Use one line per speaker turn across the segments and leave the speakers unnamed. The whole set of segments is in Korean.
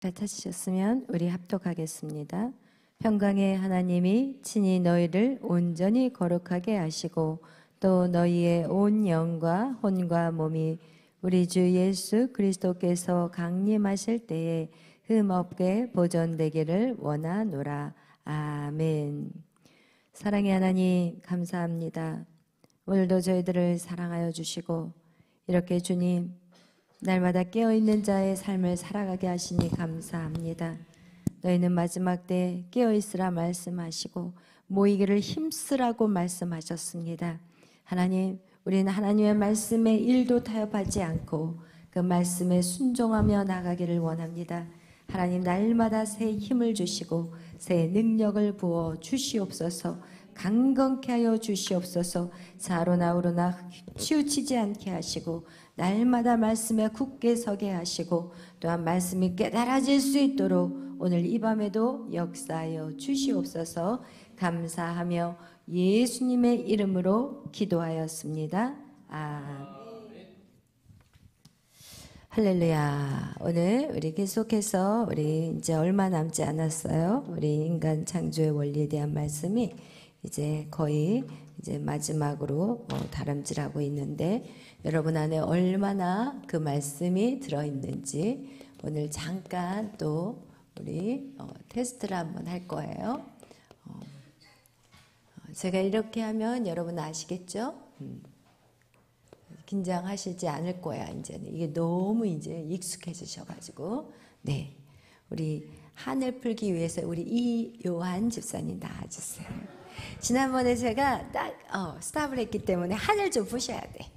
잘 찾으셨으면 우리 합독하겠습니다. 평강의 하나님이 친히 너희를 온전히 거룩하게 하시고 또 너희의 온 영과 혼과 몸이 우리 주 예수 그리스도께서 강림하실 때에 흠없게 보존되기를 원하노라. 아멘. 사랑의 하나님 감사합니다. 오늘도 저희들을 사랑하여 주시고 이렇게 주님 날마다 깨어있는 자의 삶을 살아가게 하시니 감사합니다. 너희는 마지막 때 깨어있으라 말씀하시고 모이기를 힘쓰라고 말씀하셨습니다. 하나님, 우리는 하나님의 말씀에 일도 타협하지 않고 그 말씀에 순종하며 나가기를 원합니다. 하나님, 날마다 새 힘을 주시고 새 능력을 부어 주시옵소서. 강건케 하여 주시옵소서. 좌로나 우로나 치우치지 않게 하시고 날마다 말씀에 굳게 서게 하시고 또한 말씀이 깨달아질 수 있도록 오늘 이 밤에도 역사하여 주시옵소서. 감사하며 예수님의 이름으로 기도하였습니다. 아멘. 할렐루야. 오늘 우리 계속해서 우리 이제 얼마 남지 않았어요. 우리 인간 창조의 원리에 대한 말씀이 이제 거의 이제 마지막으로 다름질하고 있는데 여러분 안에 얼마나 그 말씀이 들어있는지 오늘 잠깐 또 우리 테스트를 한번 할 거예요. 제가 이렇게 하면 여러분 아시겠죠? 긴장하시지 않을 거야. 이제는 이게 너무 이제 익숙해지셔가지고 네, 우리 한을 풀기 위해서 우리 이요한 집사님 나와주세요. 지난번에 제가 딱 스탑을 했기 때문에 한을 좀 푸셔야 돼.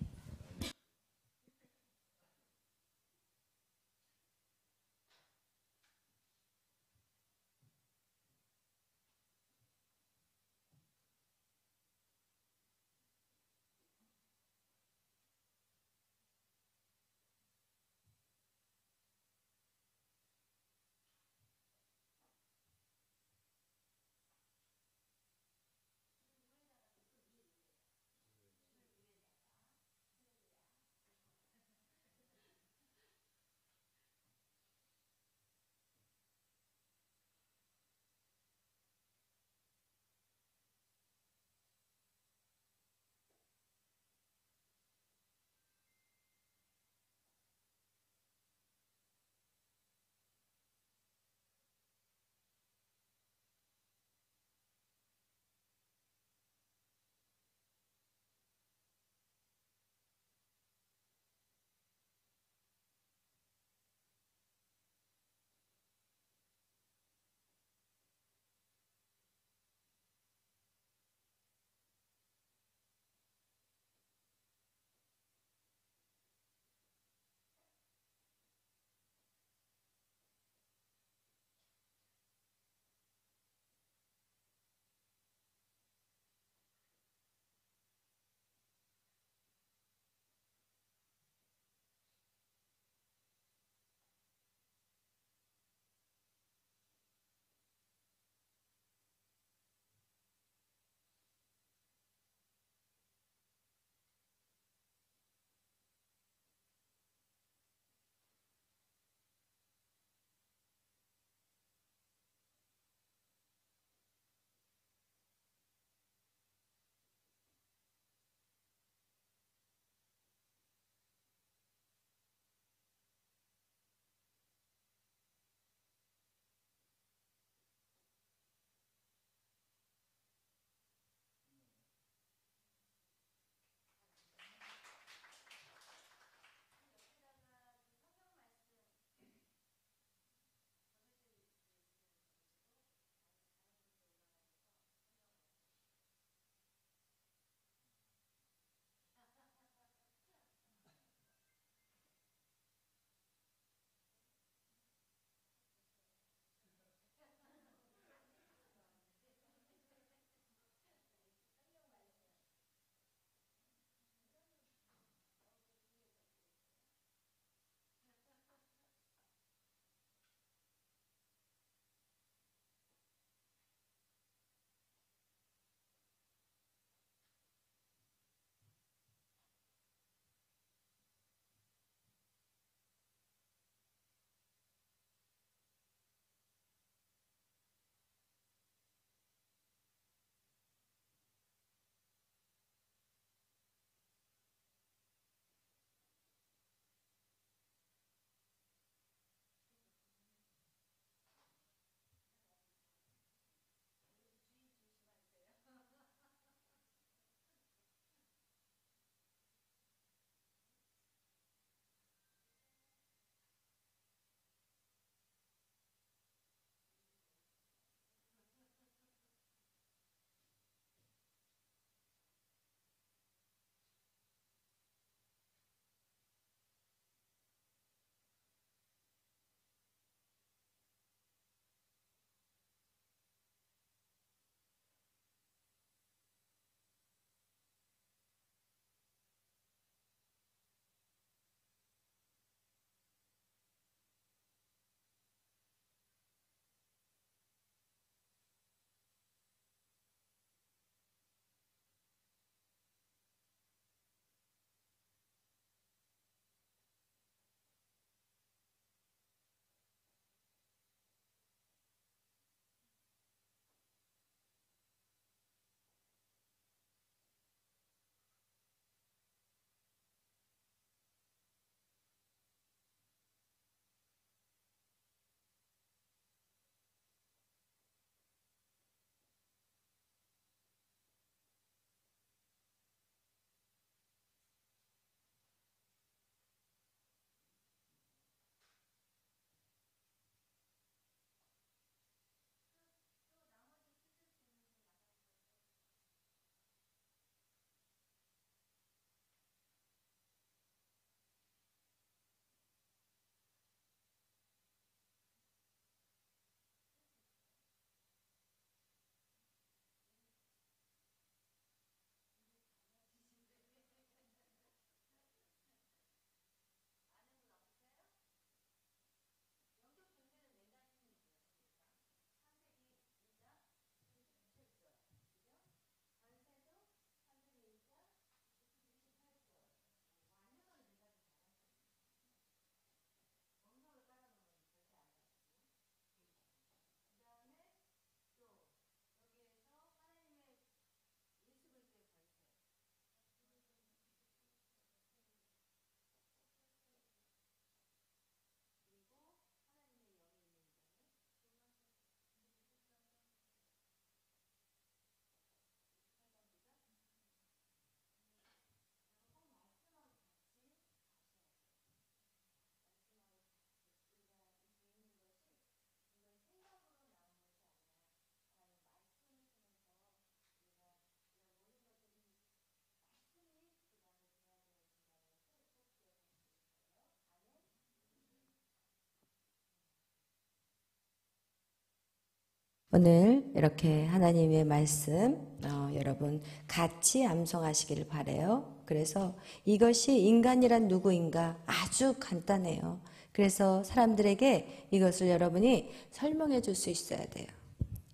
오늘 이렇게 하나님의 말씀 여러분 같이 암송하시기를 바라요. 그래서 이것이 인간이란 누구인가 아주 간단해요. 그래서 사람들에게 이것을 여러분이 설명해 줄 수 있어야 돼요.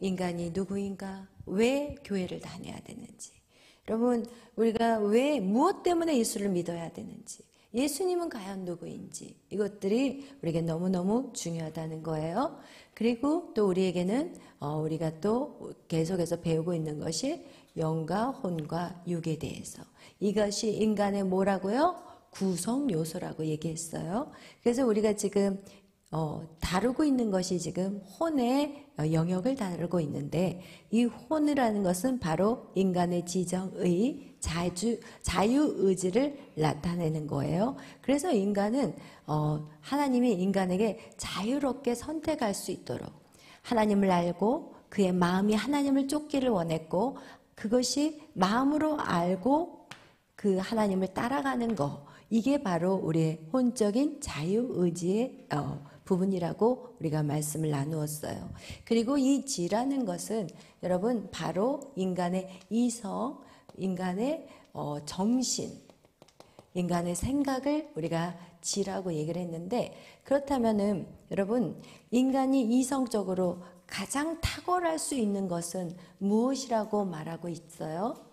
인간이 누구인가? 왜 교회를 다녀야 되는지. 여러분 우리가 왜 무엇 때문에 예수를 믿어야 되는지. 예수님은 과연 누구인지 이것들이 우리에게 너무너무 중요하다는 거예요. 그리고 또 우리에게는 우리가 또 계속해서 배우고 있는 것이 영과 혼과 육에 대해서 이것이 인간의 뭐라고요? 구성 요소라고 얘기했어요. 그래서 우리가 지금 다루고 있는 것이 지금 혼의 영역을 다루고 있는데 이 혼이라는 것은 바로 인간의 지정의 자유의지를 나타내는 거예요. 그래서 인간은 하나님이 인간에게 자유롭게 선택할 수 있도록 하나님을 알고 그의 마음이 하나님을 쫓기를 원했고 그것이 마음으로 알고 그 하나님을 따라가는 거 이게 바로 우리의 혼적인 자유의지의 부분이라고 우리가 말씀을 나누었어요. 그리고 이 지라는 것은 여러분 바로 인간의 이성, 인간의 정신, 인간의 생각을 우리가 지라고 얘기를 했는데 그렇다면은 여러분 인간이 이성적으로 가장 탁월할 수 있는 것은 무엇이라고 말하고 있어요?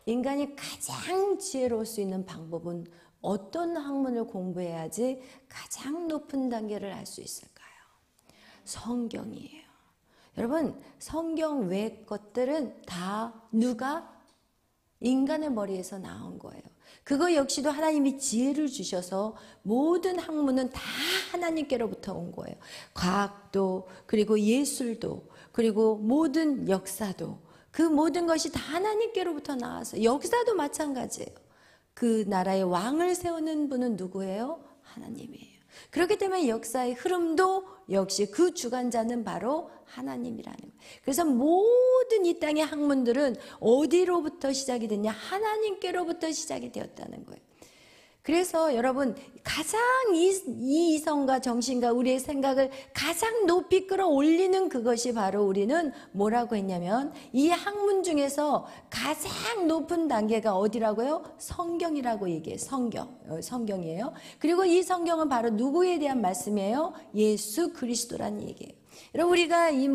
인간이 가장 지혜로울 수 있는 방법은 어떤 학문을 공부해야지 가장 높은 단계를 알 수 있을까요? 성경이에요. 여러분 성경 외의 것들은 다 누가? 인간의 머리에서 나온 거예요. 그거 역시도 하나님이 지혜를 주셔서 모든 학문은 다 하나님께로부터 온 거예요. 과학도 그리고 예술도 그리고 모든 역사도 그 모든 것이 다 하나님께로부터 나와서 역사도 마찬가지예요. 그 나라의 왕을 세우는 분은 누구예요? 하나님이에요. 그렇기 때문에 역사의 흐름도 역시 그 주관자는 바로 하나님이라는 거예요. 그래서 모든 이 땅의 학문들은 어디로부터 시작이 됐냐? 하나님께로부터 시작이 되었다는 거예요. 그래서 여러분 가장 이 이성과 정신과 우리의 생각을 가장 높이 끌어올리는 그것이 바로 우리는 뭐라고 했냐면 이 학문 중에서 가장 높은 단계가 어디라고요? 성경이라고 얘기해요. 성경이에요. 그리고 이 성경은 바로 누구에 대한 말씀이에요? 예수 그리스도라는 얘기예요. 여러분 우리가 이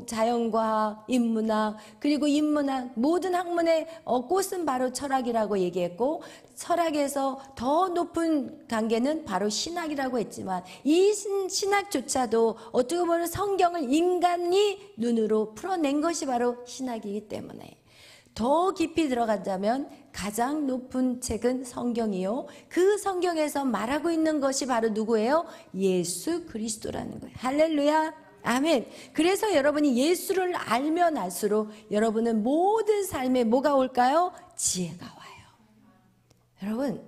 자연과학, 인문학 그리고 인문학 모든 학문의 꽃은 바로 철학이라고 얘기했고 철학에서 더 높은 단계는 바로 신학이라고 했지만 이 신학조차도 어떻게 보면 성경을 인간이 눈으로 풀어낸 것이 바로 신학이기 때문에 더 깊이 들어가자면 가장 높은 책은 성경이요. 그 성경에서 말하고 있는 것이 바로 누구예요? 예수 그리스도라는 거예요. 할렐루야. 아멘. 그래서 여러분이 예수를 알면 알수록 여러분은 모든 삶에 뭐가 올까요? 지혜가 와요. 여러분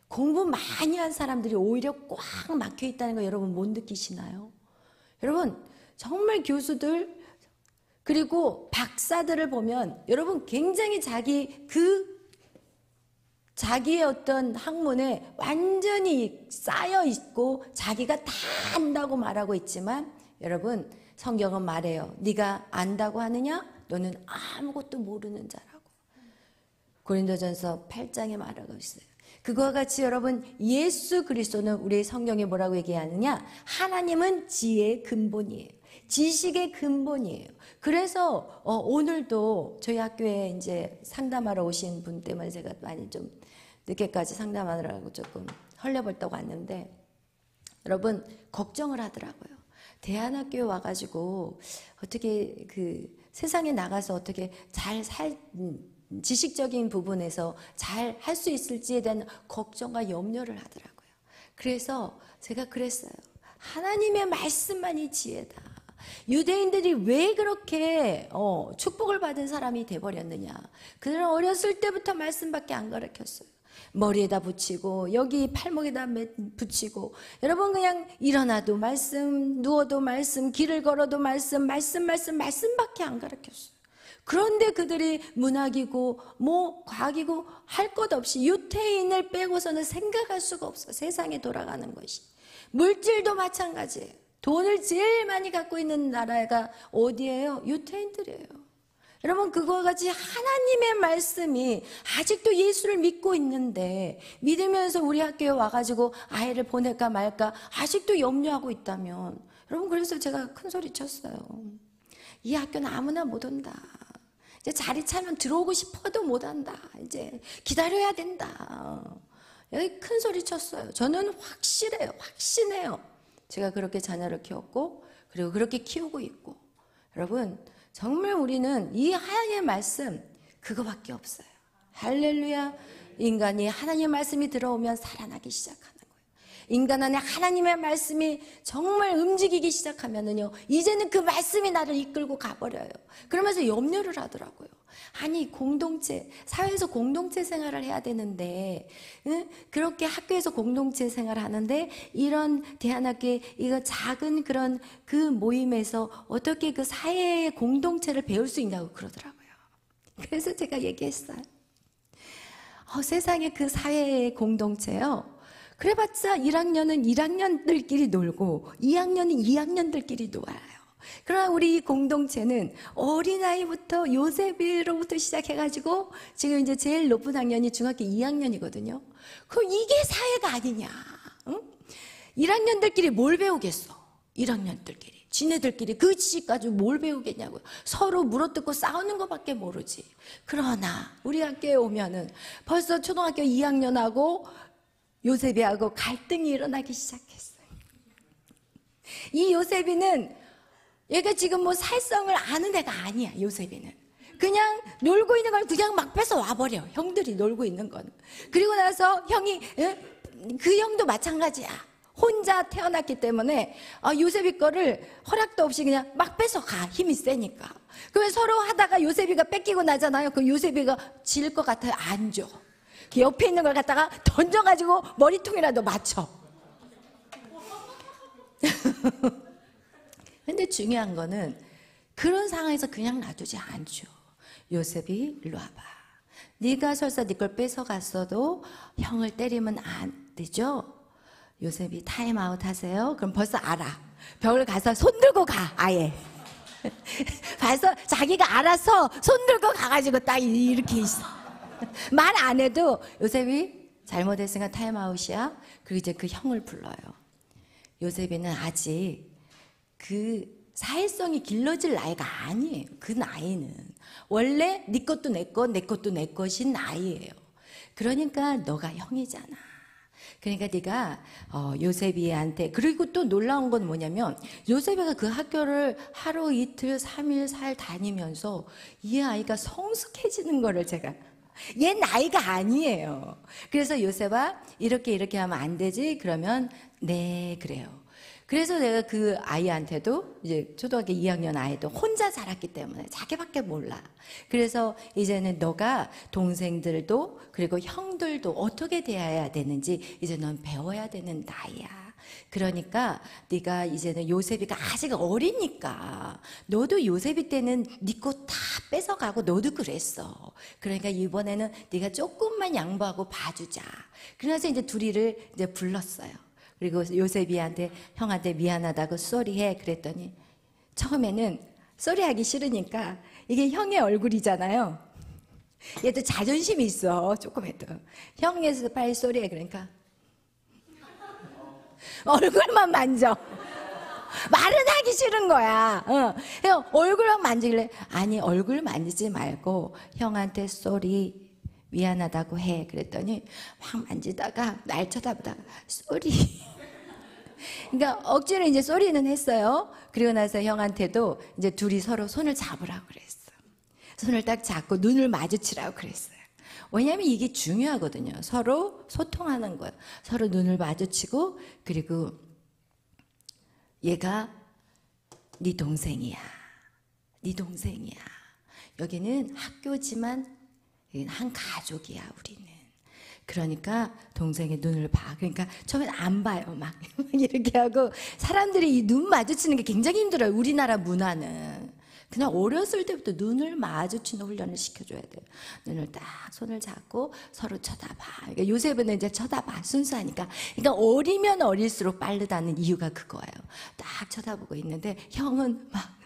공부 많이 한 사람들이 오히려 꽉 막혀 있다는 거 여러분 못 느끼시나요? 여러분 정말 교수들 그리고 박사들을 보면 여러분 굉장히 자기의 어떤 학문에 완전히 쌓여 있고 자기가 다 안다고 말하고 있지만 여러분 성경은 말해요. 네가 안다고 하느냐? 너는 아무것도 모르는 자라고. 고린도전서 8장에 말하고 있어요. 그거와 같이 여러분 예수 그리스도는 우리 성경에 뭐라고 얘기하느냐? 하나님은 지혜의 근본이에요. 지식의 근본이에요. 그래서 오늘도 저희 학교에 이제 상담하러 오신 분 때문에 제가 많이 좀 늦게까지 상담하느라고 조금 헐레벌떡 왔는데 여러분 걱정을 하더라고요. 대안학교에 와가지고 어떻게 그 세상에 나가서 어떻게 지식적인 부분에서 잘 할 수 있을지에 대한 걱정과 염려를 하더라고요. 그래서 제가 그랬어요. 하나님의 말씀만이 지혜다. 유대인들이 왜 그렇게 축복을 받은 사람이 돼버렸느냐. 그들은 어렸을 때부터 말씀밖에 안 가르쳤어요. 머리에다 붙이고 여기 팔목에다 붙이고 여러분 그냥 일어나도 말씀, 누워도 말씀, 길을 걸어도 말씀밖에 안 가르쳤어요. 그런데 그들이 문학이고 과학이고 할 것 없이 유태인을 빼고서는 생각할 수가 없어. 세상에 돌아가는 것이. 물질도 마찬가지예요. 돈을 제일 많이 갖고 있는 나라가 어디예요? 유태인들이에요. 여러분, 그거와 같이 하나님의 말씀이 아직도 예수를 믿고 있는데 믿으면서 우리 학교에 와가지고 아이를 보낼까 말까 아직도 염려하고 있다면, 여러분, 그래서 제가 큰 소리 쳤어요. 이 학교는 아무나 못 온다. 이제 자리 차면 들어오고 싶어도 못 한다. 이제 기다려야 된다. 여기 큰 소리 쳤어요. 저는 확실해요. 확신해요. 제가 그렇게 자녀를 키웠고 그리고 그렇게 키우고 있고, 여러분, 정말 우리는 이 하나님의 말씀 그거밖에 없어요. 할렐루야. 인간이 하나님의 말씀이 들어오면 살아나기 시작하는 거예요. 인간 안에 하나님의 말씀이 정말 움직이기 시작하면은요, 이제는 그 말씀이 나를 이끌고 가버려요. 그러면서 염려를 하더라고요. 아니, 공동체, 사회에서 공동체 생활을 해야 되는데, 그렇게 학교에서 공동체 생활을 하는데, 이런 대안학교의 이거 작은 그런 그 모임에서 어떻게 그 사회의 공동체를 배울 수 있냐고 그러더라고요. 그래서 제가 얘기했어요. 세상에 그 사회의 공동체요, 그래봤자 1학년은 1학년들끼리 놀고 2학년은 2학년들끼리 놀아요. 그러나 우리 이 공동체는 어린아이부터 요셉이로부터 시작해가지고 지금 이제 제일 높은 학년이 중학교 2학년이거든요. 그럼 이게 사회가 아니냐? 응? 1학년들끼리 뭘 배우겠어? 1학년들끼리. 지네들끼리 그 지식까지 뭘 배우겠냐고요. 서로 물어뜯고 싸우는 것밖에 모르지. 그러나 우리 학교에 오면은 벌써 초등학교 2학년하고 요셉이하고 갈등이 일어나기 시작했어요. 이 요셉이는 얘가 지금 뭐 살성을 아는 애가 아니야. 요셉이는 그냥 놀고 있는 걸 그냥 막 뺏어 와버려. 형들이 놀고 있는 건. 그리고 나서 형이, 그 형도 마찬가지야. 혼자 태어났기 때문에 요셉이 거를 허락도 없이 그냥 막 뺏어가. 힘이 세니까. 그러면 서로 하다가 요셉이가 뺏기고 나잖아요. 그 요셉이가 질 것 같아요. 안 줘. 옆에 있는 걸 갖다가 던져가지고 머리통이라도 맞춰. 근데 중요한 거는 그런 상황에서 그냥 놔두지 않죠. 요셉이 일로 와봐. 네가 설사 네 걸 뺏어갔어도 형을 때리면 안 되죠. 요셉이 타임아웃 하세요. 그럼 벌써 알아. 벽을 가서 손 들고 가. 아예 벌써 자기가 알아서 손 들고 가가지고 딱 이렇게 있어. 말 안 해도 요셉이 잘못했으니까 타임아웃이야. 그리고 이제 그 형을 불러요. 요셉이는 아직 그 사회성이 길러질 나이가 아니에요. 그 나이는 원래 네 것도 내 것, 내 것도 내 것인 나이예요. 그러니까 너가 형이잖아. 그러니까 네가 요셉이한테, 그리고 또 놀라운 건 뭐냐면 요셉이가 그 학교를 하루 이틀 3일 4일 다니면서 이 아이가 성숙해지는 거를 제가, 얘 나이가 아니에요. 그래서 요셉아, 이렇게 하면 안 되지. 그러면 네, 그래요. 그래서 내가 그 아이한테도, 이제 초등학교 2학년 아이도 혼자 자랐기 때문에 자기밖에 몰라. 그래서 이제는 너가 동생들도 그리고 형들도 어떻게 대해야 되는지 이제 넌 배워야 되는 나이야. 그러니까 네가 이제는 요셉이가 아직 어리니까, 너도 요셉이 때는 네 거 다 뺏어가고 너도 그랬어. 그러니까 이번에는 네가 조금만 양보하고 봐주자. 그래서 이제 둘이를 이제 불렀어요. 그리고 요셉이한테, 형한테 미안하다고 쏘리해. 그랬더니 처음에는 쏘리하기 싫으니까, 이게 형의 얼굴이잖아요. 얘도 자존심이 있어. 조금해도. 형에서 빨리 쏘리해. 그러니까 얼굴만 만져. 말은 하기 싫은 거야. 형 얼굴만 만지길래, 아니 얼굴 만지지 말고 형한테 쏘리, 미안하다고 해. 그랬더니 막 만지다가 날 쳐다보다가 쏘리. 그러니까 억지로 이제 쏘리는 했어요. 그리고 나서 형한테도 이제 둘이 서로 손을 잡으라고 그랬어. 손을 딱 잡고 눈을 마주치라고 그랬어요. 왜냐하면 이게 중요하거든요. 서로 소통하는 거예요. 서로 눈을 마주치고, 그리고 얘가 네 동생이야. 네 동생이야. 여기는 학교지만 한 가족이야, 우리는. 그러니까 동생의 눈을 봐. 그러니까 처음엔 안 봐요. 막 이렇게 하고, 사람들이 이 눈 마주치는 게 굉장히 힘들어요. 우리나라 문화는. 그냥 어렸을 때부터 눈을 마주치는 훈련을 시켜줘야 돼요. 눈을 딱 손을 잡고 서로 쳐다봐. 그러니까 요셉은 이제 쳐다봐. 순수하니까. 그러니까 어리면 어릴수록 빠르다는 이유가 그거예요. 딱 쳐다보고 있는데 형은 막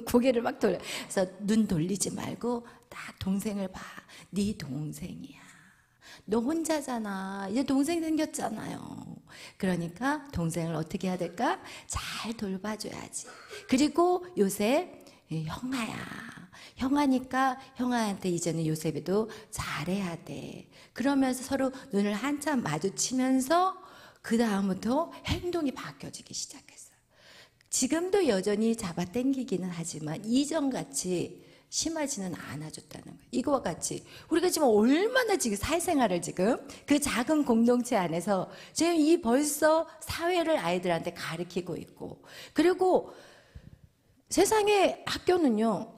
고개를 막 돌려. 그래서 눈 돌리지 말고 딱 동생을 봐. 네 동생이야. 너 혼자잖아. 이제 동생 생겼잖아요. 그러니까 동생을 어떻게 해야 될까? 잘 돌봐줘야지. 그리고 요셉, 형아야. 형아니까 형아한테 이제는 요셉이도 잘해야 돼. 그러면서 서로 눈을 한참 마주치면서 그 다음부터 행동이 바뀌어지기 시작했어요. 지금도 여전히 잡아당기기는 하지만 이전같이 심하지는 않아졌다는 거예요. 이거와 같이 우리가 지금 얼마나 지금 사회생활을 지금 그 작은 공동체 안에서 지금 이 벌써 사회를 아이들한테 가르치고 있고, 그리고 세상의 학교는요,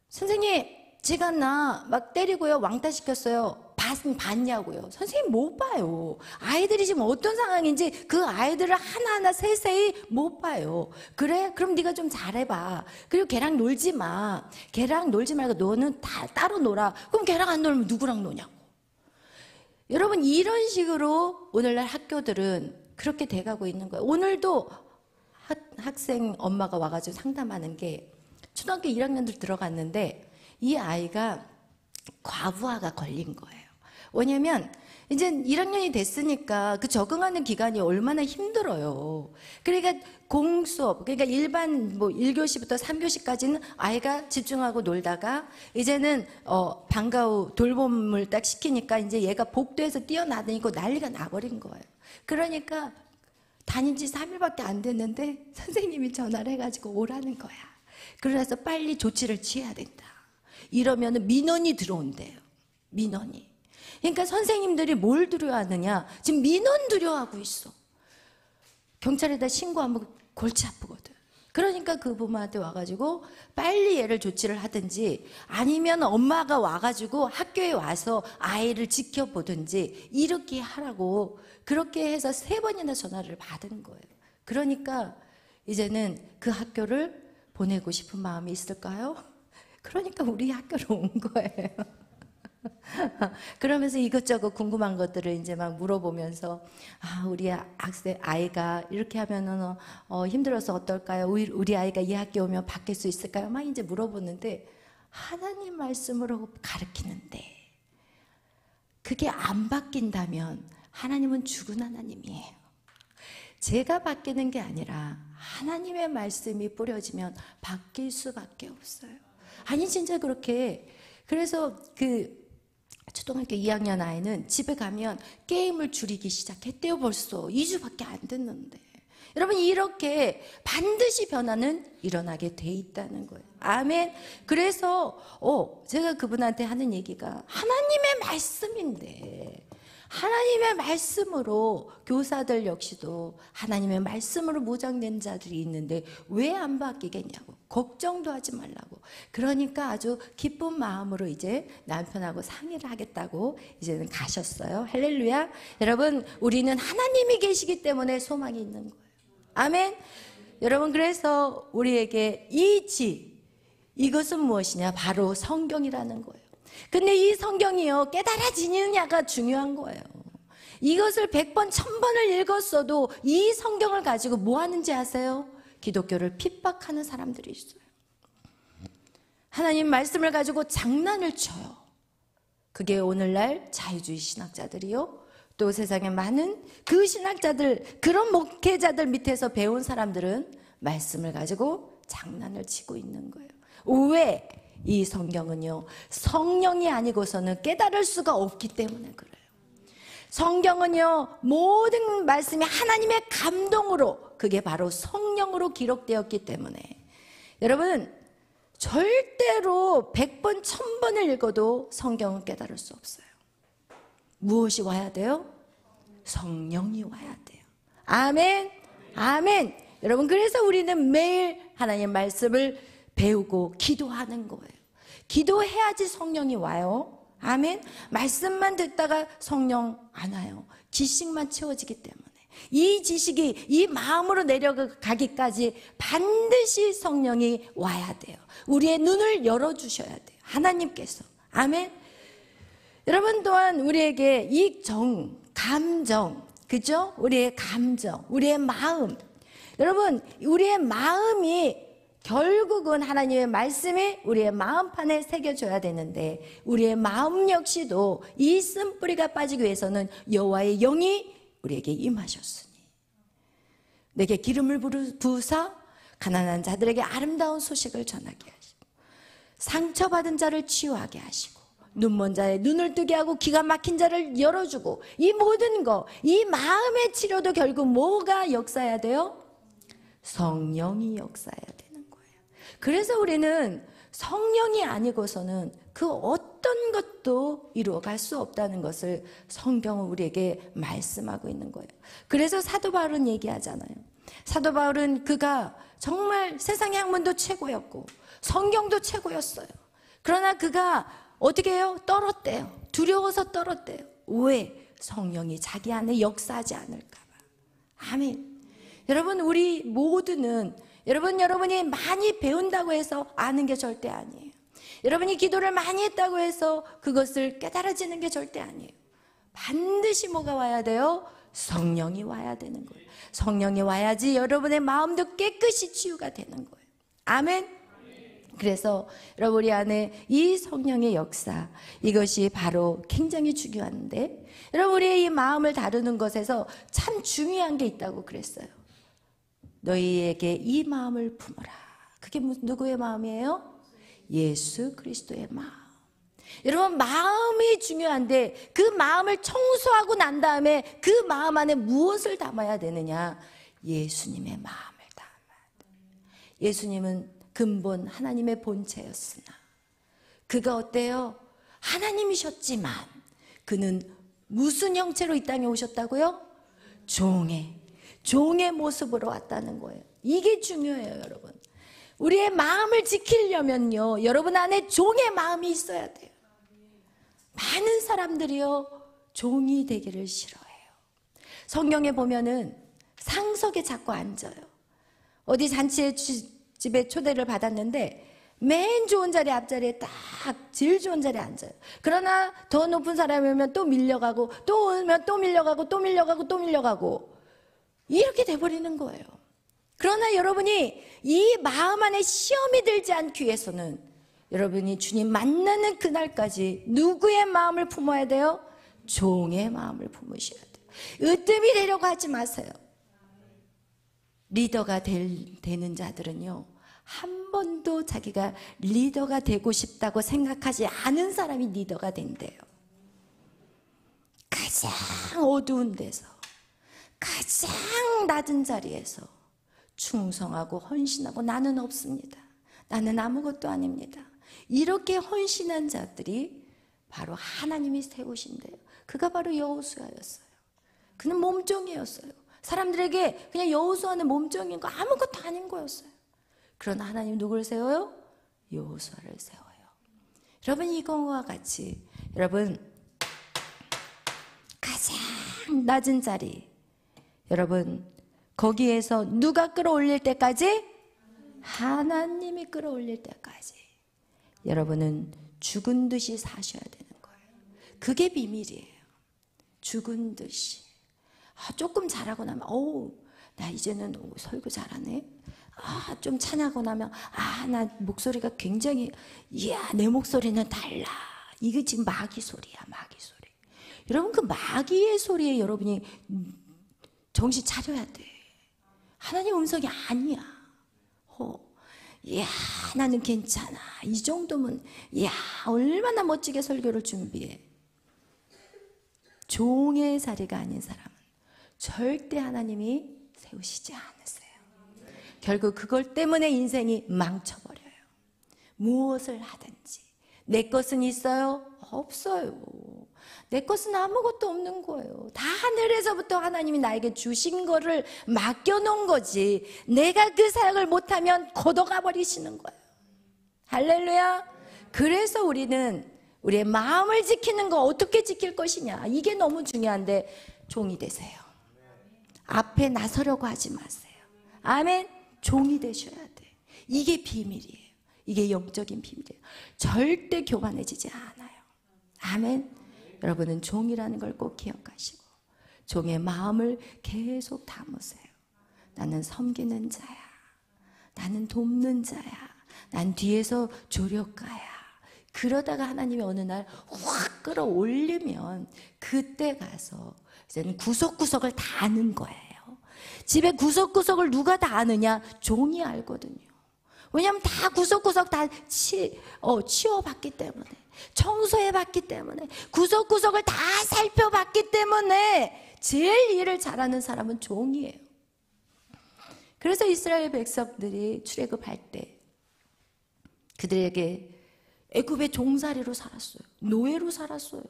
선생님 제가 나 막 때리고요, 왕따 시켰어요. 봤냐고요? 선생님 못 봐요. 아이들이 지금 어떤 상황인지 그 아이들을 하나하나 세세히 못 봐요. 그래? 그럼 네가 좀 잘해봐. 그리고 걔랑 놀지 마. 걔랑 놀지 말고 너는 다 따로 놀아. 그럼 걔랑 안 놀면 누구랑 노냐고. 여러분, 이런 식으로 오늘날 학교들은 그렇게 돼가고 있는 거예요. 오늘도 학생 엄마가 와가지고 상담하는 게, 초등학교 1학년들 들어갔는데 이 아이가 과부하가 걸린 거예요. 왜냐면 이제 1학년이 됐으니까 그 적응하는 기간이 얼마나 힘들어요. 그러니까 공수업, 그러니까 일반 뭐 1교시부터 3교시까지는 아이가 집중하고 놀다가 이제는 방과 후 돌봄을 딱 시키니까 이제 얘가 복도에서 뛰어나다니고 난리가 나버린 거예요. 그러니까 다닌 지 3일밖에 안 됐는데 선생님이 전화를 해가지고 오라는 거야. 그래서 빨리 조치를 취해야 된다. 이러면 민원이 들어온대요. 민원이. 그러니까 선생님들이 뭘 두려워하느냐, 지금 민원 두려워하고 있어. 경찰에다 신고하면 골치 아프거든. 그러니까 그 부모한테 와가지고 빨리 얘를 조치를 하든지, 아니면 엄마가 와가지고 학교에 와서 아이를 지켜보든지 이렇게 하라고, 그렇게 해서 3번이나 전화를 받은 거예요. 그러니까 이제는 그 학교를 보내고 싶은 마음이 있을까요? 그러니까 우리 학교로 온 거예요. 그러면서 이것저것 궁금한 것들을 이제 막 물어보면서, 우리 학생 아이가 이렇게 하면은 힘들어서 어떨까요? 우리 아이가 이 학교 오면 바뀔 수 있을까요? 막 이제 물어보는데, 하나님 말씀으로 가르치는데 그게 안 바뀐다면 하나님은 죽은 하나님이에요. 제가 바뀌는 게 아니라 하나님의 말씀이 뿌려지면 바뀔 수밖에 없어요. 아니 진짜 그렇게. 그래서 그 초등학교 2학년 아이는 집에 가면 게임을 줄이기 시작했대요. 벌써 2주밖에 안 됐는데. 여러분, 이렇게 반드시 변화는 일어나게 돼 있다는 거예요. 아멘. 그래서 제가 그분한테 하는 얘기가 하나님의 말씀인데, 하나님의 말씀으로 교사들 역시도 하나님의 말씀으로 무장된 자들이 있는데 왜 안 바뀌겠냐고, 걱정도 하지 말라고. 그러니까 아주 기쁜 마음으로 이제 남편하고 상의를 하겠다고 이제는 가셨어요. 할렐루야. 여러분, 우리는 하나님이 계시기 때문에 소망이 있는 거예요. 아멘. 여러분, 그래서 우리에게 이것은 무엇이냐? 바로 성경이라는 거예요. 근데 이 성경이요, 깨달아지느냐가 중요한 거예요. 이것을 100번, 1000번을 읽었어도 이 성경을 가지고 뭐 하는지 아세요? 기독교를 핍박하는 사람들이 있어요. 하나님 말씀을 가지고 장난을 쳐요. 그게 오늘날 자유주의 신학자들이요, 또 세상에 많은 그 신학자들, 그런 목회자들 밑에서 배운 사람들은 말씀을 가지고 장난을 치고 있는 거예요. 왜? 이 성경은요, 성령이 아니고서는 깨달을 수가 없기 때문에 그래요. 성경은요, 모든 말씀이 하나님의 감동으로, 그게 바로 성령으로 기록되었기 때문에 여러분, 절대로 100번, 1000번을 읽어도 성경은 깨달을 수 없어요. 무엇이 와야 돼요? 성령이 와야 돼요. 아멘. 아멘. 여러분, 그래서 우리는 매일 하나님의 말씀을 배우고 기도하는 거예요. 기도해야지 성령이 와요. 아멘. 말씀만 듣다가 성령 안 와요. 지식만 채워지기 때문에. 이 지식이 이 마음으로 내려가기까지 반드시 성령이 와야 돼요. 우리의 눈을 열어주셔야 돼요. 하나님께서. 아멘. 여러분 또한 우리에게 이 감정, 그죠? 우리의 감정, 우리의 마음. 여러분, 우리의 마음이 결국은 하나님의 말씀이 우리의 마음판에 새겨져야 되는데, 우리의 마음 역시도 이 쓴뿌리가 빠지기 위해서는 여호와의 영이 우리에게 임하셨으니 내게 기름을 부으사 가난한 자들에게 아름다운 소식을 전하게 하시고 상처받은 자를 치유하게 하시고 눈먼 자의 눈을 뜨게 하고 기가 막힌 자를 열어주고, 이 모든 거, 이 마음의 치료도 결국 뭐가 역사해야 돼요? 성령이 역사해야 되는 거예요. 그래서 우리는 성령이 아니고서는 그 어떤 것도 이루어갈 수 없다는 것을 성경은 우리에게 말씀하고 있는 거예요. 그래서 사도 바울은 얘기하잖아요. 사도 바울은 그가 정말 세상의 학문도 최고였고 성경도 최고였어요. 그러나 그가 어떻게 해요? 떨었대요. 두려워서 떨었대요. 왜? 성령이 자기 안에 역사하지 않을까 봐. 아멘. 여러분, 우리 모두는 여러분이 많이 배운다고 해서 아는 게 절대 아니에요. 여러분이 기도를 많이 했다고 해서 그것을 깨달아지는 게 절대 아니에요. 반드시 뭐가 와야 돼요? 성령이 와야 되는 거예요. 성령이 와야지 여러분의 마음도 깨끗이 치유가 되는 거예요. 아멘. 그래서 여러분, 우리 안에 이 성령의 역사, 이것이 바로 굉장히 중요한데, 여러분, 우리의 이 마음을 다루는 것에서 참 중요한 게 있다고 그랬어요. 너희에게 이 마음을 품어라. 그게 누구의 마음이에요? 예수 그리스도의 마음. 여러분, 마음이 중요한데 그 마음을 청소하고 난 다음에 그 마음 안에 무엇을 담아야 되느냐? 예수님의 마음을 담아야 돼요. 예수님은 근본 하나님의 본체였으나 그가 어때요? 하나님이셨지만 그는 무슨 형체로 이 땅에 오셨다고요? 종의 모습으로 왔다는 거예요. 이게 중요해요, 여러분. 우리의 마음을 지키려면요, 여러분 안에 종의 마음이 있어야 돼요. 많은 사람들이요, 종이 되기를 싫어해요. 성경에 보면은 상석에 자꾸 앉아요. 어디 잔치에 집에 초대를 받았는데 맨 좋은 자리 앞자리에 딱 제일 좋은 자리에 앉아요. 그러나 더 높은 사람이 오면 또 밀려가고, 또 오면 또 밀려가고, 또 밀려가고, 또 밀려가고, 이렇게 돼버리는 거예요. 그러나 여러분이 이 마음 안에 시험이 들지 않기 위해서는 여러분이 주님 만나는 그날까지 누구의 마음을 품어야 돼요? 종의 마음을 품으셔야 돼요. 으뜸이 되려고 하지 마세요. 리더가 되는 자들은요, 한 번도 자기가 리더가 되고 싶다고 생각하지 않은 사람이 리더가 된대요. 가장 어두운 데서, 가장 낮은 자리에서 충성하고 헌신하고 나는 없습니다, 나는 아무것도 아닙니다, 이렇게 헌신한 자들이 바로 하나님이 세우신대요. 그가 바로 여호수아였어요. 그는 몸종이었어요. 사람들에게 그냥 여호수아는 몸종인 거 아무것도 아닌 거였어요. 그러나 하나님 누구를 세워요? 여호수아를 세워요. 여러분, 이거와 같이 여러분 가장 낮은 자리, 여러분 거기에서 누가 끌어올릴 때까지? 하나님이 끌어올릴 때까지 여러분은 죽은 듯이 사셔야 되는 거예요. 그게 비밀이에요. 죽은 듯이. 조금 잘하고 나면 나 이제는 설교 잘하네. 좀 찬양하고 나면 나 목소리가 굉장히, 이야, 내 목소리는 달라. 이게 지금 마귀 소리야, 마귀 소리. 여러분, 그 마귀의 소리에 여러분이 정신 차려야 돼. 하나님 음성이 아니야. 이야, 나는 괜찮아. 이 정도면, 이야, 얼마나 멋지게 설교를 준비해. 종의 자리가 아닌 사람은 절대 하나님이 세우시지 않으세요. 결국 그걸 때문에 인생이 망쳐버려요. 무엇을 하든지. 내 것은 있어요? 없어요. 내 것은 아무것도 없는 거예요. 다 하늘에서부터 하나님이 나에게 주신 거를 맡겨놓은 거지, 내가 그 사역을 못하면 걷어가 버리시는 거예요. 할렐루야. 그래서 우리는 우리의 마음을 지키는 거 어떻게 지킬 것이냐, 이게 너무 중요한데 종이 되세요. 앞에 나서려고 하지 마세요. 아멘. 종이 되셔야 돼. 이게 비밀이에요. 이게 영적인 비밀이에요. 절대 교만해지지 않아요. 아멘. 여러분은 종이라는 걸 꼭 기억하시고 종의 마음을 계속 담으세요. 나는 섬기는 자야. 나는 돕는 자야. 난 뒤에서 조력가야. 그러다가 하나님이 어느 날 확 끌어올리면 그때 가서 이제는 구석구석을 다 아는 거예요. 집에 구석구석을 누가 다 아느냐? 종이 알거든요. 왜냐하면 다 구석구석 다 치워봤기 때문에, 청소해봤기 때문에, 구석구석을 다 살펴봤기 때문에 제일 일을 잘하는 사람은 종이에요. 그래서 이스라엘 백성들이 출애굽할 때 그들에게 애굽의 종살이로 살았어요. 노예로 살았어요.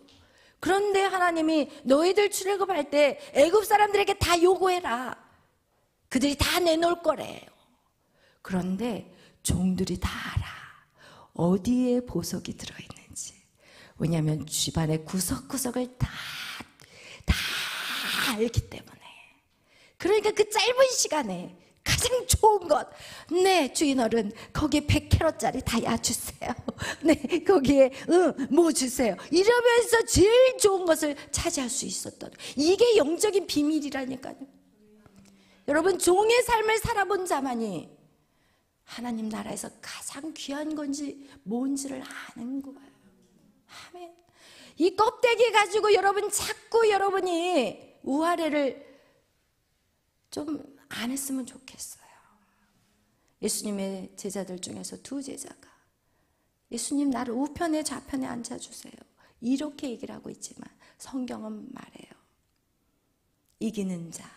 그런데 하나님이 너희들 출애굽할 때 애굽 사람들에게 다 요구해라. 그들이 다 내놓을 거래요. 그런데 종들이 다 알아. 어디에 보석이 들어있는지. 왜냐하면 집안의 구석구석을 다 알기 때문에. 그러니까 그 짧은 시간에 가장 좋은 것, 네 주인어른 거기에 100캐럿짜리 다야 주세요. 네 거기에 뭐 주세요. 이러면서 제일 좋은 것을 차지할 수 있었던, 이게 영적인 비밀이라니까요. 여러분, 종의 삶을 살아본 자만이 하나님 나라에서 가장 귀한 건지 뭔지를 아는 거예요. 아멘. 이 껍데기 가지고 여러분 자꾸 여러분이 우아래를 좀 안 했으면 좋겠어요. 예수님의 제자들 중에서 두 제자가 예수님 나를 우편에 좌편에 앉아주세요. 이렇게 얘기를 하고 있지만 성경은 말해요. 이기는 자,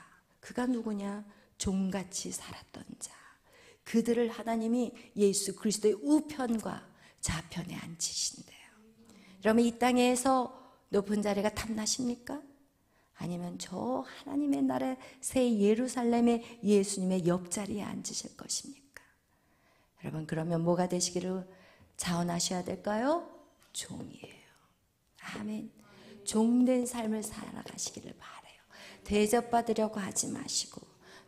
그가 누구냐? 종같이 살았던 자. 그들을 하나님이 예수 그리스도의 우편과 좌편에 앉히신대요. 여러분, 이 땅에서 높은 자리가 탐나십니까? 아니면 저 하나님의 나라의 새 예루살렘의 예수님의 옆자리에 앉으실 것입니까? 여러분, 그러면 뭐가 되시기를 자원하셔야 될까요? 종이에요. 아멘. 종된 삶을 살아가시기를 바라요. 대접받으려고 하지 마시고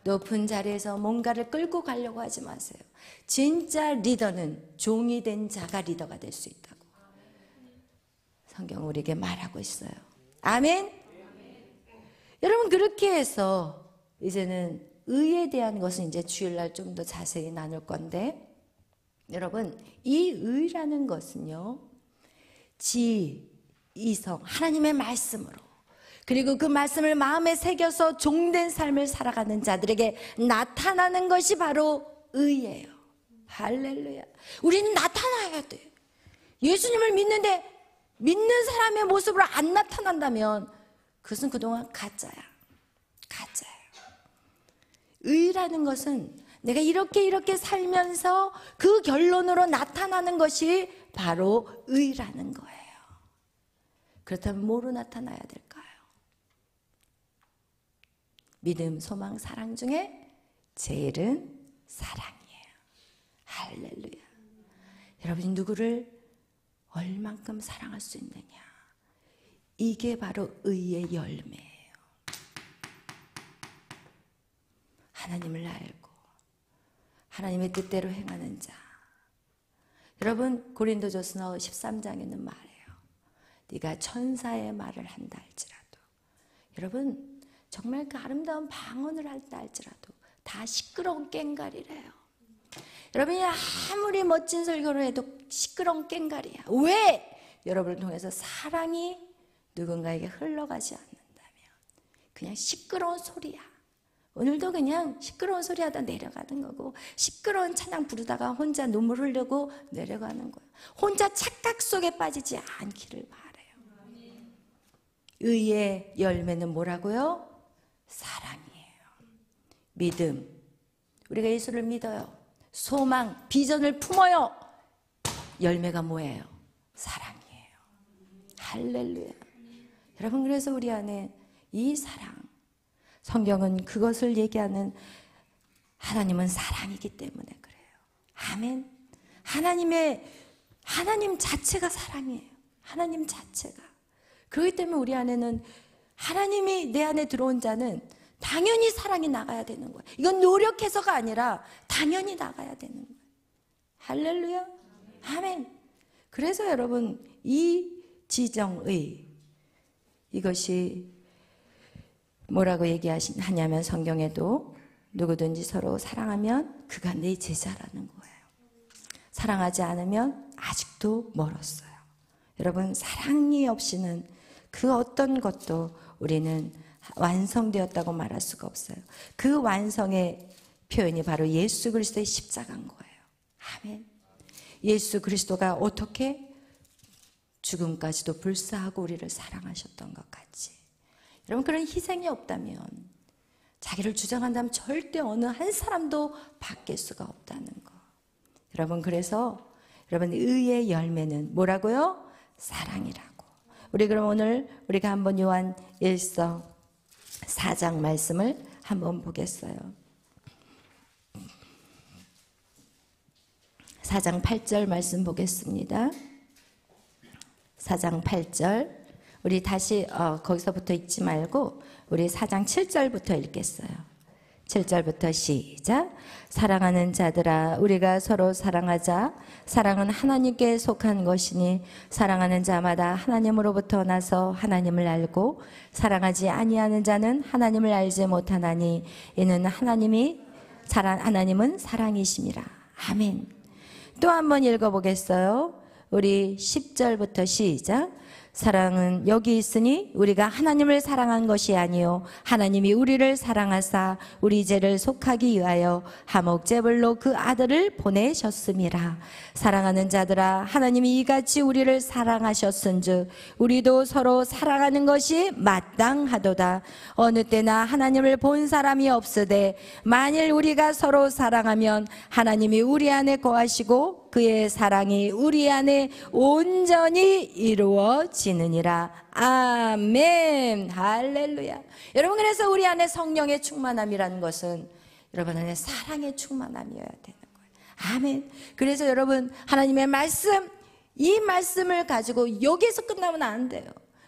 높은 자리에서 뭔가를 끌고 가려고 하지 마세요. 진짜 리더는 종이 된 자가 리더가 될 수 있다고 성경은 우리에게 말하고 있어요. 아멘. 여러분, 그렇게 해서 이제는 의에 대한 것은 이제 주일날 좀 더 자세히 나눌 건데, 여러분, 이 의라는 것은요, 이성, 하나님의 말씀으로, 그리고 그 말씀을 마음에 새겨서 종된 삶을 살아가는 자들에게 나타나는 것이 바로 의예요. 할렐루야. 우리는 나타나야 돼. 예수님을 믿는데 믿는 사람의 모습으로 안 나타난다면 그것은 그동안 가짜야. 가짜예요. 의라는 것은 내가 이렇게 살면서 그 결론으로 나타나는 것이 바로 의라는 거예요. 그렇다면 뭐로 나타나야 될까요? 믿음, 소망, 사랑 중에 제일은 사랑이에요. 할렐루야. 여러분이 누구를 얼만큼 사랑할 수 있느냐, 이게 바로 의의 열매예요. 하나님을 알고 하나님의 뜻대로 행하는 자. 여러분, 고린도전서 13장에는 말해요. 네가 천사의 말을 한다 할지라도, 여러분 정말 그 아름다운 방언을 한다 할지라도 다 시끄러운 꽹과리래요. 여러분이 아무리 멋진 설교를 해도 시끄러운 꽹과리야. 왜? 여러분을 통해서 사랑이 누군가에게 흘러가지 않는다면 그냥 시끄러운 소리야. 오늘도 그냥 시끄러운 소리 하다 내려가는 거고, 시끄러운 찬양 부르다가 혼자 눈물 흘리고 내려가는 거야. 혼자 착각 속에 빠지지 않기를 바라요. 의의 열매는 뭐라고요? 사랑이에요. 믿음, 우리가 예수를 믿어요. 소망, 비전을 품어요. 열매가 뭐예요? 사랑이에요. 할렐루야. 여러분, 그래서 우리 안에 이 사랑, 성경은 그것을 얘기하는, 하나님은 사랑이기 때문에 그래요. 아멘. 하나님 자체가 사랑이에요. 하나님 자체가. 그렇기 때문에 우리 안에는, 하나님이 내 안에 들어온 자는
당연히 사랑이 나가야 되는 거예요. 이건 노력해서가 아니라 당연히 나가야 되는 거예요. 할렐루야. 아멘. 그래서 여러분, 이 지정의, 이것이 뭐라고 얘기하냐면 성경에도 누구든지 서로 사랑하면 그가 내 제자라는 거예요. 사랑하지 않으면 아직도 멀었어요. 여러분, 사랑이 없이는 그 어떤 것도 우리는 완성되었다고 말할 수가 없어요. 그 완성의 표현이 바로 예수 그리스도의 십자가인 거예요. 아멘. 예수 그리스도가 어떻게 죽음까지도 불사하고 우리를 사랑하셨던 것 같이, 여러분, 그런 희생이 없다면, 자기를 주장한다면 절대 어느 한 사람도 바뀔 수가 없다는 거. 여러분, 그래서 여러분, 의의 열매는 뭐라고요? 사랑이라고. 우리 그럼 오늘 우리가 한번 요한 1서 4장 말씀을 한번 보겠어요. 4장 8절 말씀 보겠습니다. 4장 8절. 우리 다시 거기서부터 읽지 말고 우리 4장 7절부터 읽겠어요. 7절부터 시작. 사랑하는 자들아, 우리가 서로 사랑하자. 사랑은 하나님께 속한 것이니 사랑하는 자마다 하나님으로부터 나서 하나님을 알고 사랑하지 아니하는 자는 하나님을 알지 못하나니 이는 하나님은 사랑이심이라. 아멘. 또 한번 읽어보겠어요. 우리 10절부터 시작. 사랑은 여기 있으니 우리가 하나님을 사랑한 것이 아니요 하나님이 우리를 사랑하사 우리 죄를 속하기 위하여 화목제물로 그 아들을 보내셨음이라. 사랑하는 자들아, 하나님이 이같이 우리를 사랑하셨은즉 우리도 서로 사랑하는 것이 마땅하도다. 어느 때나 하나님을 본 사람이 없으되 만일 우리가 서로 사랑하면 하나님이 우리 안에 거하시고 그의 사랑이 우리 안에 온전히 이루어지느니라. 아멘. 할렐루야. 여러분, 그래서 우리 안에 성령의 충만함이라는 것은 여러분 안에 사랑의 충만함이어야 되는 거예요. 아멘. 그래서 여러분, 하나님의 말씀, 이 말씀을 가지고 여기서 끝나면 안 돼요.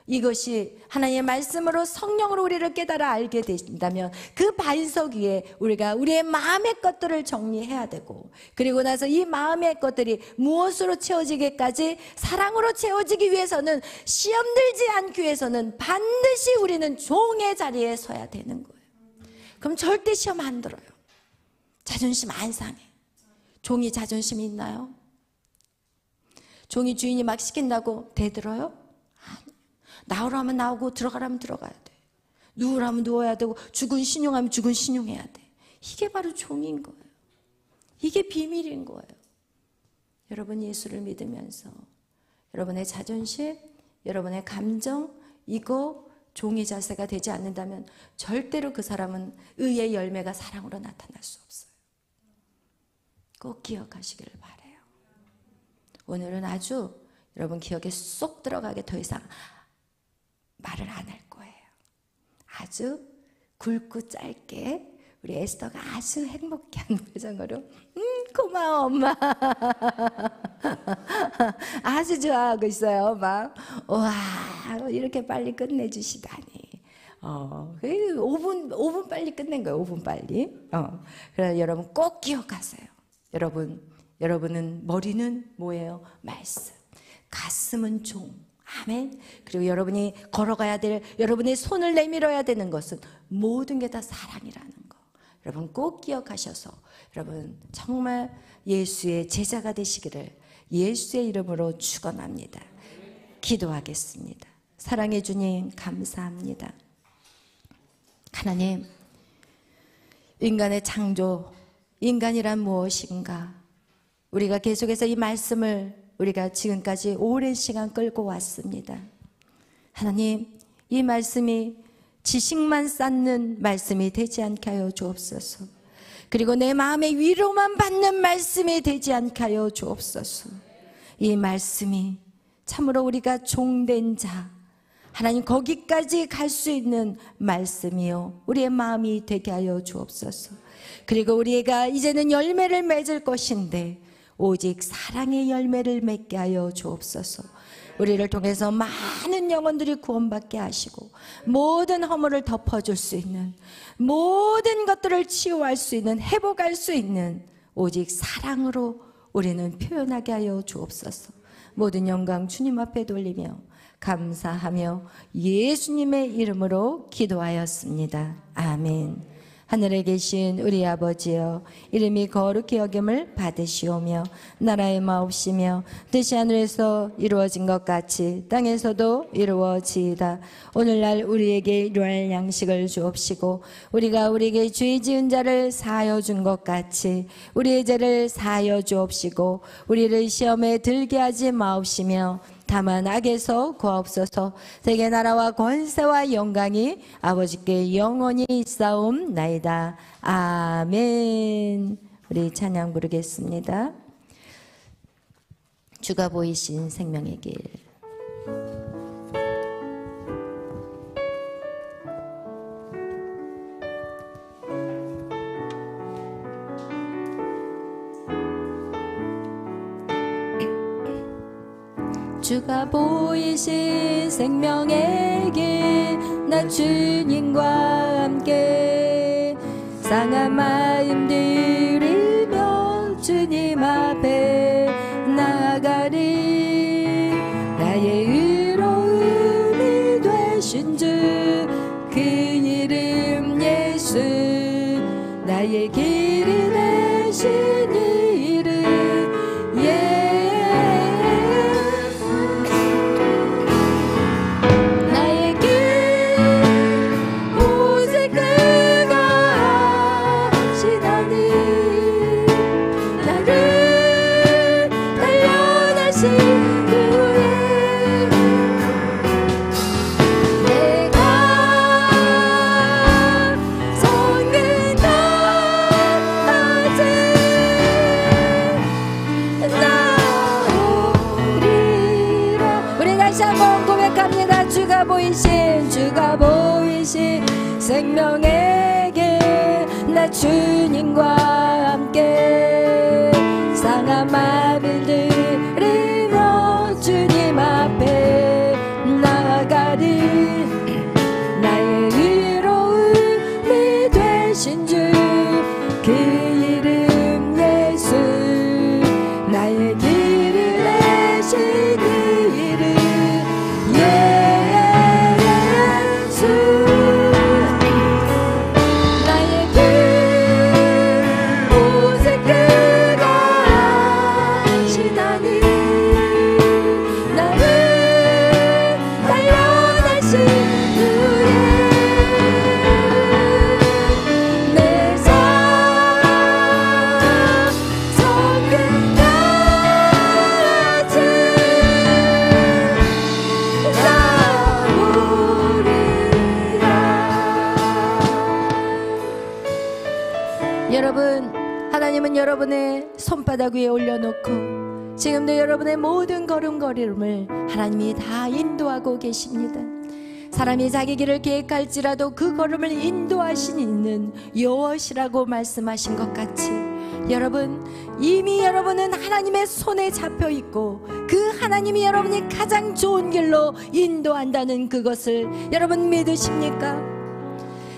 이것이 하나님의 말씀으로 성령으로 우리를 깨달아 알게 되신다면 그 반석 위에 우리가 우리의 마음의 것들을 정리해야 되고, 그리고 나서 이 마음의 것들이 무엇으로 채워지기까지, 사랑으로 채워지기 위해서는, 시험 들지 않기 위해서는 반드시 우리는 종의 자리에 서야 되는 거예요. 그럼 절대 시험 안 들어요. 자존심 안 상해. 종이 자존심이 있나요? 종이 주인이 막 시킨다고 대들어요? 나오라면 나오고 들어가라면 들어가야 돼. 누우라면 누워야 되고 죽은 신용하면 죽은 신용해야 돼. 이게 바로 종인 거예요. 이게 비밀인 거예요. 여러분, 예수를 믿으면서 여러분의 자존심, 여러분의 감정, 이거 종의 자세가 되지 않는다면 절대로 그 사람은 의의 열매가 사랑으로 나타날 수 없어요. 꼭 기억하시기를 바라요. 오늘은 아주 여러분 기억에 쏙 들어가게 더 이상 말을 안 할 거예요. 아주 굵고 짧게 우리 에스더가 아주 행복해하는 표정으로 고마워 엄마 아주 좋아하고 있어요. 막 와, 이렇게 빨리 끝내주시다니. 5분 빨리 끝낸 거예요. 5분 빨리. 그래서 여러분 꼭 기억하세요. 여러분은 머리는 뭐예요? 말씀. 가슴은 종. 아멘. 그리고 여러분이 걸어가야 될, 여러분의 손을 내밀어야 되는 것은 모든 게 다 사랑이라는 거. 여러분 꼭 기억하셔서 여러분 정말 예수의 제자가 되시기를 예수의 이름으로 축원합니다. 기도하겠습니다. 사랑해 주님 감사합니다. 하나님, 인간의 창조, 인간이란 무엇인가? 우리가 계속해서 이 말씀을 우리가 지금까지 오랜 시간 끌고 왔습니다. 하나님, 이 말씀이 지식만 쌓는 말씀이 되지 않게 하여 주옵소서. 그리고 내 마음의 위로만 받는 말씀이 되지 않게 하여 주옵소서. 이 말씀이 참으로 우리가 종된 자, 하나님 거기까지 갈 수 있는 말씀이요 우리의 마음이 되게 하여 주옵소서. 그리고 우리가 이제는 열매를 맺을 것인데 오직 사랑의 열매를 맺게 하여 주옵소서. 우리를 통해서 많은 영혼들이 구원받게 하시고 모든 허물을 덮어줄 수 있는, 모든 것들을 치유할 수 있는, 회복할 수 있는 오직 사랑으로 우리는 표현하게 하여 주옵소서. 모든 영광 주님 앞에 돌리며 감사하며 예수님의 이름으로 기도하였습니다. 아멘. 하늘에 계신 우리 아버지여, 이름이 거룩히 여김을 받으시오며 나라의 마옵시며 뜻이 하늘에서 이루어진 것 같이 땅에서도 이루어지이다. 오늘날 우리에게 일용할 양식을 주옵시고 우리가 우리에게 죄 지은 자를 사하여 준 것 같이 우리의 죄를 사하여 주옵시고 우리를 시험에 들게 하지 마옵시며 다만 악에서 구하옵소서. 세계 나라와 권세와 영광이 아버지께 영원히 있사옵나이다. 아멘. 우리 찬양 부르겠습니다. 주가 보이신 생명의 길. 주가 보이신 생명의 길, 나 주님과 함께 상한 마음 들이며 주님 앞에 나아가리. 나의 의로움이 되신 주 그 이름 예수, 나의 길이 되신 이름 주가 보이신 생명의 길, 나 주님과 함께 상한 마음을 들이며 주님 앞에 나아가리. 나의 의로움이 되신 주 그 이름 예수, 나의 길을 내신 그 이름 여러분의 손바닥 위에 올려놓고 지금도 여러분의 모든 걸음걸음을 하나님이 다 인도하고 계십니다. 사람이 자기 길을 계획할지라도 그 걸음을 인도하시는 여호와시라고 말씀하신 것 같이 여러분, 이미 여러분은 하나님의 손에 잡혀 있고 그 하나님이 여러분이 가장 좋은 길로 인도한다는 그것을 여러분 믿으십니까?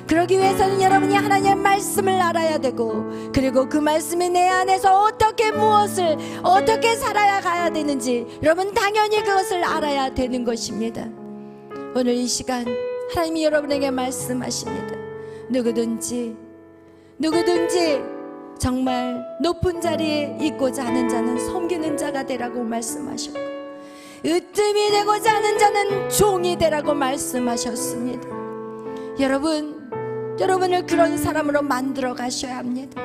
그러기 위해서는 여러분이 하나님의 말씀을 알아야 되고, 그리고 그 말씀이 내 안에서 어떻게 무엇을 어떻게 살아야 가야 되는지 여러분 당연히 그것을 알아야 되는 것입니다. 오늘 이 시간 하나님이 여러분에게 말씀하십니다. 누구든지 정말 높은 자리에 있고자 하는 자는 섬기는 자가 되라고 말씀하셨고, 으뜸이 되고자 하는 자는 종이 되라고 말씀하셨습니다. 여러분을 그런 사람으로 만들어 가셔야 합니다.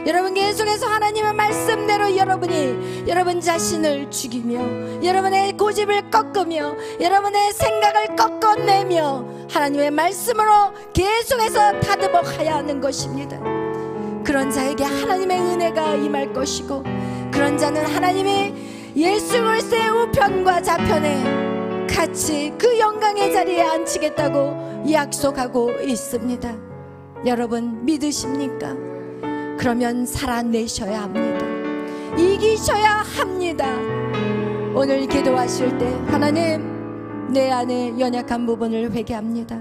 여러분 계속해서 하나님의 말씀대로 여러분 자신을 죽이며 여러분의 고집을 꺾으며 여러분의 생각을 꺾어내며 하나님의 말씀으로 계속해서 다듬어 가야 하는 것입니다. 그런 자에게 하나님의 은혜가 임할 것이고, 그런 자는 하나님이 예수 그리스도의 우편과 좌편에 같이 그 영광의 자리에 앉히겠다고 약속하고 있습니다. 여러분 믿으십니까? 그러면 살아내셔야 합니다. 이기셔야 합니다. 오늘 기도하실 때 하나님, 내 안에 연약한 부분을 회개합니다.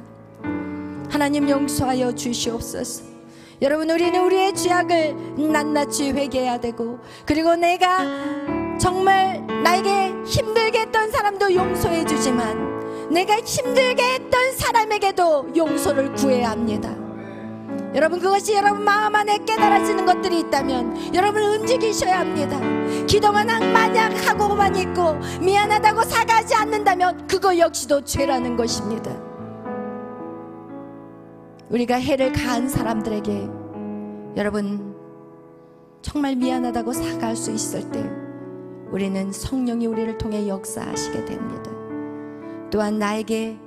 하나님 용서하여 주시옵소서. 여러분, 우리는 우리의 죄악을 낱낱이 회개해야 되고, 그리고 내가 정말 나에게 힘들게 했던 사람도 용서해 주지만 내가 힘들게 했던 사람에게도 용서를 구해야 합니다. 여러분, 그것이 여러분 마음 안에 깨달아지는 것들이 있다면 여러분 움직이셔야 합니다. 기도만 만약 하고만 있고 미안하다고 사과하지 않는다면 그거 역시도 죄라는 것입니다. 우리가 해를 가한 사람들에게 여러분 정말 미안하다고 사과할 수 있을 때 우리는 성령이 우리를 통해 역사하시게 됩니다. 또한 나에게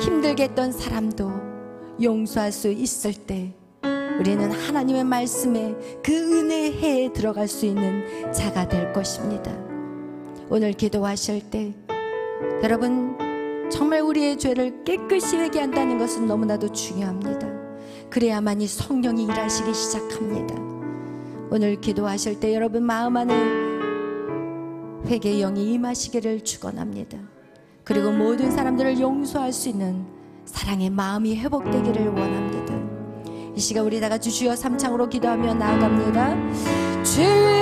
힘들게 했던 사람도 용서할 수 있을 때 우리는 하나님의 말씀에 그 은혜의 해에 들어갈 수 있는 자가 될 것입니다. 오늘 기도하실 때 여러분 정말 우리의 죄를 깨끗이 회개한다는 것은 너무나도 중요합니다. 그래야만이 성령이 일하시기 시작합니다. 오늘 기도하실 때 여러분 마음 안에 회개의 영이 임하시기를 축원합니다. 그리고 모든 사람들을 용서할 수 있는 사랑의 마음이 회복되기를 원합니다. 이 시간 우리 다 같이 주여 삼창으로 기도하며 나아갑니다. 주